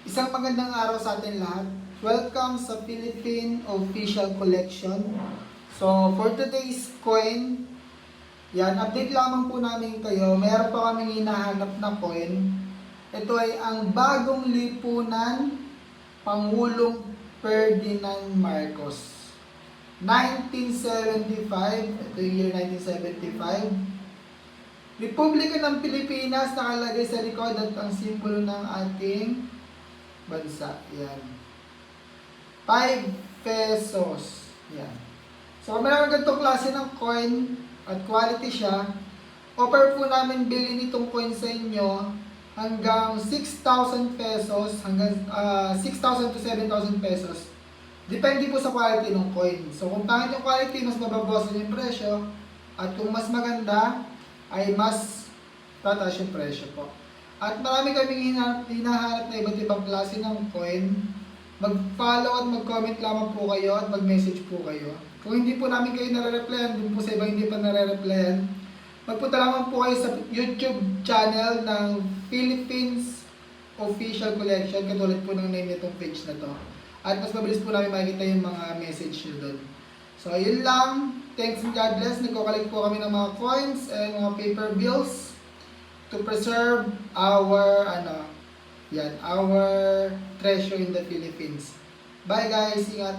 Isang magandang araw sa atin lahat. Welcome sa Philippine Official Collection. So, for today's coin, yan, update lamang po namin kayo. Mayroon pa kaming hinahanap na coin. Ito ay ang bagong lipunan Pangulong Ferdinand Marcos. 1975, ito yung year 1975. Republika ng Pilipinas nakalagay sa likod at ang simbolo ng ating bansa. Yan. 5 pesos. Yan. So, kung meron ganitong klase ng coin at quality siya, offer po namin bilhin itong coin sa inyo hanggang 6,000 pesos, hanggang 6,000 to 7,000 pesos. Depende po sa quality ng coin. So, kung pangit yung quality, mas mababawasan yung presyo. At kung mas maganda, ay mas tataas yung presyo po. At marami kaming hinahanap na iba't ibang klase ng coin. Mag-follow at mag-comment lamang po kayo at mag-message po kayo. Kung hindi po namin kayo nare-replyan, dun po sa iba hindi pa nare-replyan, magpunta lamang po kayo sa YouTube channel ng Philippines Official Collection, katulad po ng name nitong page na to. At mas mabilis po namin makikita yung mga message nyo doon. So, yun lang. Thanks and God bless. Nagko-collect po kami ng mga coins and mga paper bills to preserve our our treasure in the Philippines. Bye guys, ingat.